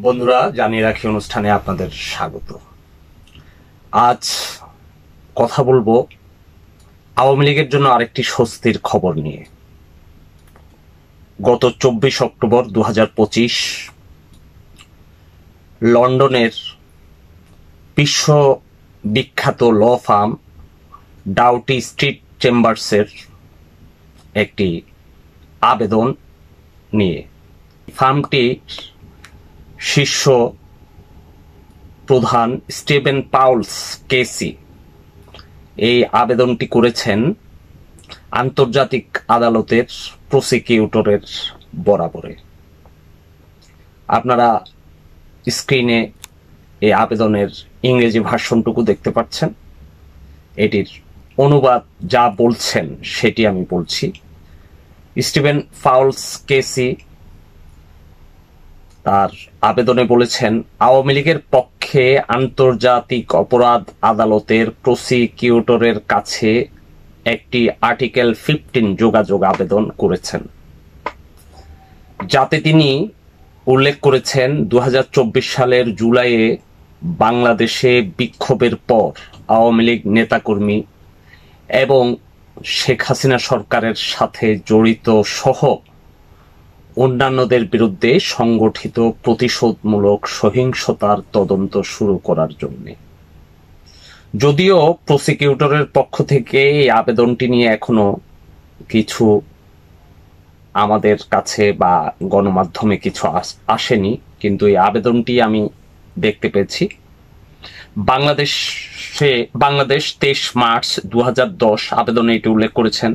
বন্ধুরা, জানিয়ে রাখি অনুষ্ঠানে আপনাদের স্বাগত। আজ কথা বলবো আওয়ামী লীগের জন্য আরেকটি স্বস্তির খবর নিয়ে। গত 24 অক্টোবর 2025 লন্ডনের বিশ্ববিখ্যাত ল ফার্ম ডাউটি স্ট্রিট চেম্বার্সের একটি আবেদন নিয়ে ফার্মটির শীর্ষ প্রধান স্টিভেন পাউলস কেসি এই আবেদনটি করেছেন আন্তর্জাতিক আদালতের প্রসিকিউটরের বরাবরে। আপনারা স্ক্রিনে এই আবেদনের ইংরেজি ভার্সনটুকু দেখতে পাচ্ছেন। এটির অনুবাদ যা বলছেন সেটি আমি বলছি। স্টিভেন পাউলস কেসি তার আবেদনে বলেছেন, আওয়ামী লীগের পক্ষে আন্তর্জাতিক অপরাধ আদালতের প্রসিকিউটরের কাছে একটি আর্টিকেল 15 যোগাযোগ আবেদন করেছেন, যাতে তিনি উল্লেখ করেছেন 2024 সালের জুলাইয়ে বাংলাদেশে বিক্ষোভের পর আওয়ামী লীগ নেতাকর্মী এবং শেখ হাসিনা সরকারের সাথে জড়িত সহ অন্যান্যদের বিরুদ্ধে সংগঠিত প্রতিশোধমূলক সহিংসতার তদন্ত শুরু করার জন্য। যদিও প্রসিকিউটরের পক্ষ থেকে এই আবেদনটি নিয়ে এখনো কিছু আমাদের কাছে বা গণমাধ্যমে কিছু আসেনি, কিন্তু এই আবেদনটি আমি দেখতে পেয়েছি। বাংলাদেশ 23 মার্চ 2010 আবেদনে এটি উল্লেখ করেছেন,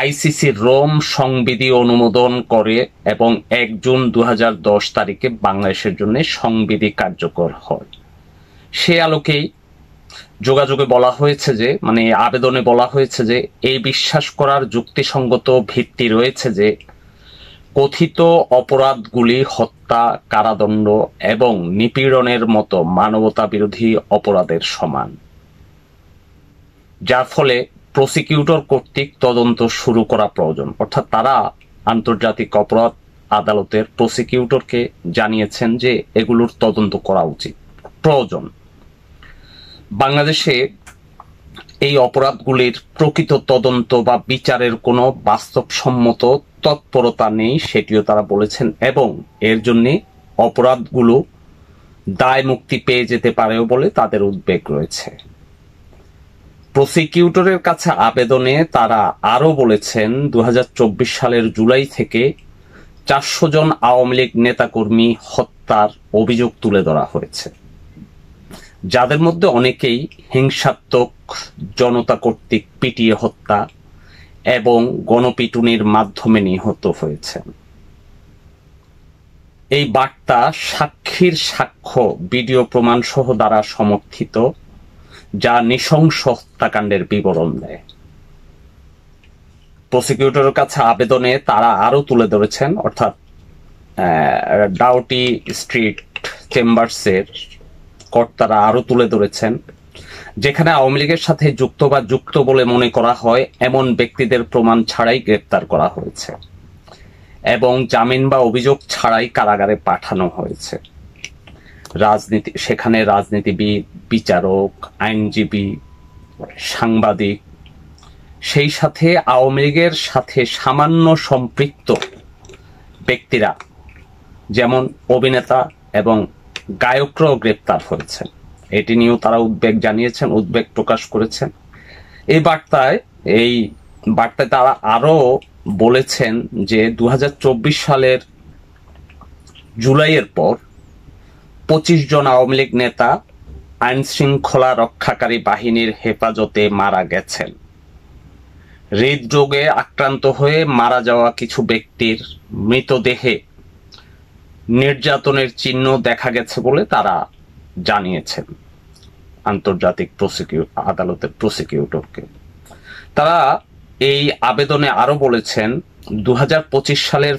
আইসিসি রোম সংবিধি অনুমোদন করে এবং 1 জুন 2010 তারিখে বাংলাদেশের জন্য সংবিধি কার্যকর হয়। সে আলোকেই যোগাযোগে বলা হয়েছে যে, আবেদনে বলা হয়েছে যে, এই বিশ্বাস করার যুক্তিসঙ্গত ভিত্তি রয়েছে যে কথিত অপরাধগুলি হত্যা, কারাদণ্ড এবং নিপীড়নের মতো মানবতা বিরোধী অপরাধের সমান, যার ফলে প্রসিকিউটর কর্তৃক তদন্ত শুরু করা প্রয়োজন। অর্থাৎ তারা আন্তর্জাতিক অপরাধ আদালতের প্রসিকিউটরকে জানিয়েছেন যে এগুলোর তদন্ত করা উচিত, প্রয়োজন। বাংলাদেশে এই অপরাধগুলির প্রকৃত তদন্ত বা বিচারের কোনো বাস্তবসম্মত তৎপরতা নেই, সেটিও তারা বলেছেন, এবং এর জন্য অপরাধগুলো দায় মুক্তি পেয়ে যেতে পারেও বলে তাদের উদ্বেগ রয়েছে। প্রসিকিউটরের কাছে আবেদনে তারা আরো বলেছেন, 2024 সালের জুলাই থেকে 400 জন আওয়ামী লীগ নেতাকর্মী হত্যার অভিযোগ তুলে ধরা হয়েছে, যাদের মধ্যে অনেকেই হিংসাত্মক জনতা কর্তৃক পিটিয়ে হত্যা এবং গণপিটুনির মাধ্যমে নিহত হয়েছেন। এই বার্তা সাক্ষীর সাক্ষ্য, ভিডিও প্রমাণ সহ দ্বারা সমর্থিত, যা নৃশংস হত্যাকাণ্ডের বিবরণ দেয়। প্রসিকিউটরের কাছে আবেদনে তারা আরো তুলে ধরেছেন, অর্থাৎ ডাউটি স্ট্রিট চেম্বার্সের কর্তারা আরো তুলে ধরেছেন, যেখানে আওয়ামী লীগের সাথে যুক্ত বা যুক্ত বলে মনে করা হয় এমন ব্যক্তিদের প্রমাণ ছাড়াই গ্রেপ্তার করা হয়েছে এবং জামিন বা অভিযোগ ছাড়াই কারাগারে পাঠানো হয়েছে। সেখানে রাজনীতিবিদ, বিচারক, আইনজীবী, সাংবাদিক, সেই সাথে আওয়ামী লীগের সাথে সামান্য সম্পৃক্ত ব্যক্তিরা যেমন অভিনেতা এবং গায়করাও গ্রেপ্তার হয়েছে। এটি নিয়েও তারা উদ্বেগ জানিয়েছেন, উদ্বেগ প্রকাশ করেছেন। এই বার্তায় তারা আরো বলেছেন যে 2024 সালের জুলাইয়ের পর 25 জন আওয়ামী লীগ নেতা আইন শৃঙ্খলা রক্ষাকারী বাহিনীর হেফাজতে মারা গেছেন। হৃদরোগে আক্রান্ত হয়ে মারা যাওয়া কিছু ব্যক্তির মৃতদেহে নির্যাতনের চিহ্ন দেখা গেছে বলে তারা জানিয়েছেন আন্তর্জাতিক আদালতের প্রসিকিউটরকে। তারা এই আবেদনে আরো বলেছেন, 2025 সালের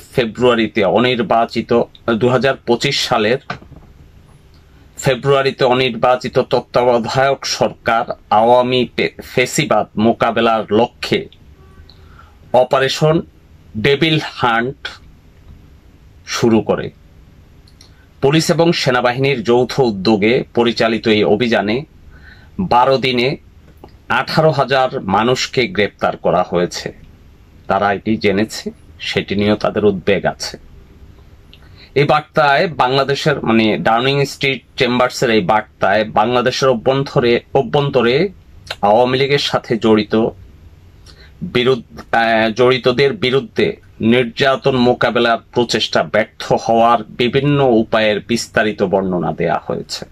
ফেব্রুয়ারিতে অনির্বাচিত তত্ত্বাবধায়ক সরকার আওয়ামী ফেসিবাদ মোকাবেলার লক্ষ্যে অপারেশন ডেভিল হান্ট শুরু করে। পুলিশ এবং সেনাবাহিনীর যৌথ উদ্যোগে পরিচালিত এই অভিযানে 12 দিনে 18,000 মানুষকে গ্রেপ্তার করা হয়েছে। তারা এটি জেনেছে, সেটি নিয়েও তাদের উদ্বেগ আছে। এই বার্তায় বাংলাদেশের ডাউনিং স্ট্রিট চেম্বার্সের এই বার্তায় বাংলাদেশের অভ্যন্তরে আওয়ামী লীগের সাথে জড়িতদের বিরুদ্ধে নির্যাতন মোকাবেলার প্রচেষ্টা ব্যর্থ হওয়ার বিভিন্ন উপায়ের বিস্তারিত বর্ণনা দেয়া হয়েছে।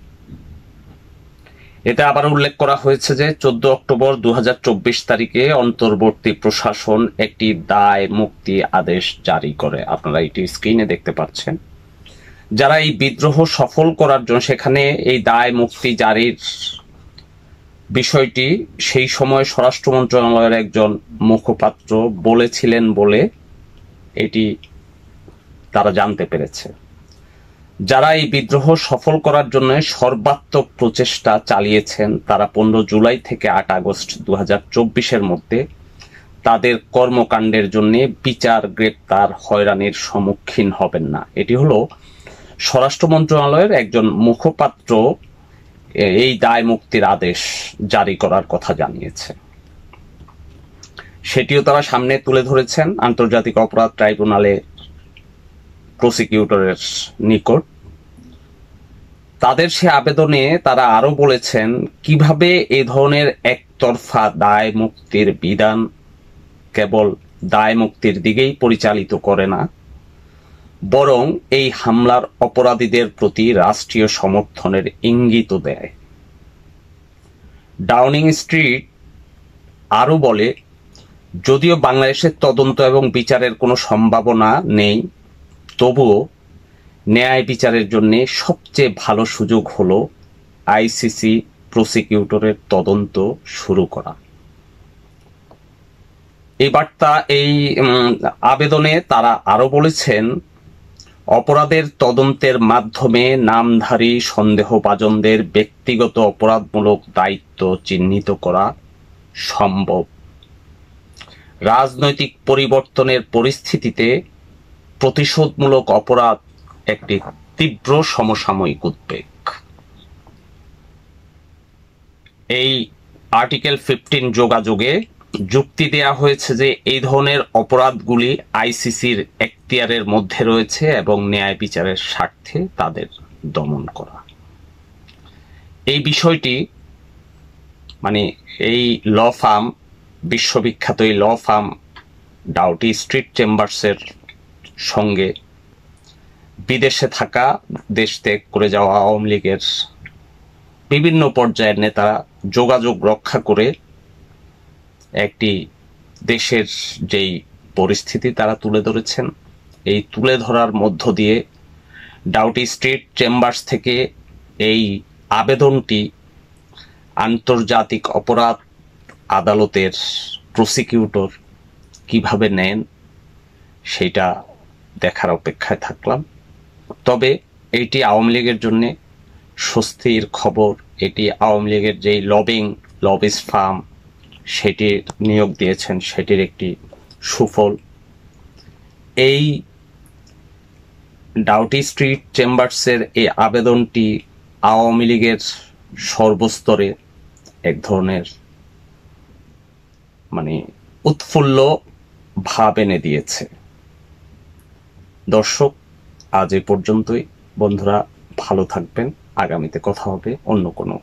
এতে আবার উল্লেখ করা হয়েছে যে 14 অক্টোবর 2024 তারিখে অন্তর্বর্তী প্রশাসন একটি দায় মুক্তি আদেশ জারি করে। আপনারা এটি স্ক্রিনে দেখতে পাচ্ছেন। যারা এই বিদ্রোহ সফল করার জন্য সেখানে এই দায় মুক্তি জারির বিষয়টি সেই সময় স্বরাষ্ট্র মন্ত্রণালয়ের একজন মুখপাত্র বলেছিলেন বলে এটি তারা জানতে পেরেছে। যারা এই বিদ্রোহ সফল করার জন্য সর্বাত্মক প্রচেষ্টা চালিয়েছেন তারা 15 জুলাই থেকে 8 আগস্ট 2024-এর মধ্যে তাদের কর্মকাণ্ডের জন্য বিচার, গ্রেপ্তার, হয়রানির সম্মুখীন হবেন না। এটি হলো স্বরাষ্ট্র মন্ত্রণালয়ের একজন মুখপাত্র এই দায় মুক্তির আদেশ জারি করার কথা জানিয়েছে। সেটিও তারা সামনে তুলে ধরেছেন আন্তর্জাতিক অপরাধ ট্রাইব্যুনালে প্রসিকিউটরের নিকট। তাদের সে আবেদনে তারা আরো বলেছেন কিভাবে এ ধরনের একতরফা দায় মুক্তির বিধান কেবল দায় মুক্তির দিকেই পরিচালিত করে না, বরং এই হামলার অপরাধীদের প্রতি রাষ্ট্রীয় সমর্থনের ইঙ্গিতও দেয়। ডাউনিং স্ট্রিট আরো বলে, যদিও বাংলাদেশের তদন্ত এবং বিচারের কোনো সম্ভাবনা নেই, তবুও ন্যায় বিচারের জন্য সবচেয়ে ভালো সুযোগ হলো আইসিসি প্রসিকিউটরের তদন্ত শুরু করা। এই বার্তা এই আবেদনে তারা আরো বলেছেন, অপরাধের তদন্তের মাধ্যমে নামধারী সন্দেহভাজনদের ব্যক্তিগত অপরাধমূলক দায়িত্ব চিহ্নিত করা সম্ভব। রাজনৈতিক পরিবর্তনের পরিস্থিতিতে প্রতিশোধমূলক অপরাধ একটি তীব্র সমসাময়িক উদ্বেগ। এই আর্টিকেল 15 যোগাযোগে যুক্তি দেয়া হয়েছে যে এই ধরনের অপরাধগুলি আইসিসির এখতিয়ারের মধ্যে রয়েছে এবং ন্যায় বিচারের স্বার্থে তাদের দমন করা। এই বিষয়টি এই ল ফার্ম, বিশ্ববিখ্যাত এই ল ফার্ম ডাউটি স্ট্রিট চেম্বার্সের সঙ্গে বিদেশে থাকা, দেশ ত্যাগ করে যাওয়া আওয়ামী লীগের বিভিন্ন পর্যায়ের নেতারা যোগাযোগ রক্ষা করে একটি দেশের যেই পরিস্থিতি তারা তুলে ধরেছেন, এই তুলে ধরার মধ্য দিয়ে ডাউটি স্ট্রিট চেম্বার্স থেকে এই আবেদনটি আন্তর্জাতিক অপরাধ আদালতের প্রসিকিউটর কিভাবে নেন সেটা দেখার অপেক্ষায় থাকলাম। তবে এটি আওয়ামী লীগের জন্য স্বস্তির খবর। এটি আওয়ামী লীগের যেই লবিস্ট ফার্ম সেটি নিয়োগ দিয়েছেন সেটির একটি সুফল। এই ডাউটি স্ট্রিট চেম্বার্সের এই আবেদনটি আওয়ামী লীগের সর্বস্তরে এক ধরনের উৎফুল্ল ভাব এনে দিয়েছে। দর্শক, আজ এ পর্যন্তই। বন্ধুরা ভালো থাকবেন। আগামীতে কথা হবে অন্য কোনো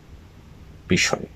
বিষয়ে।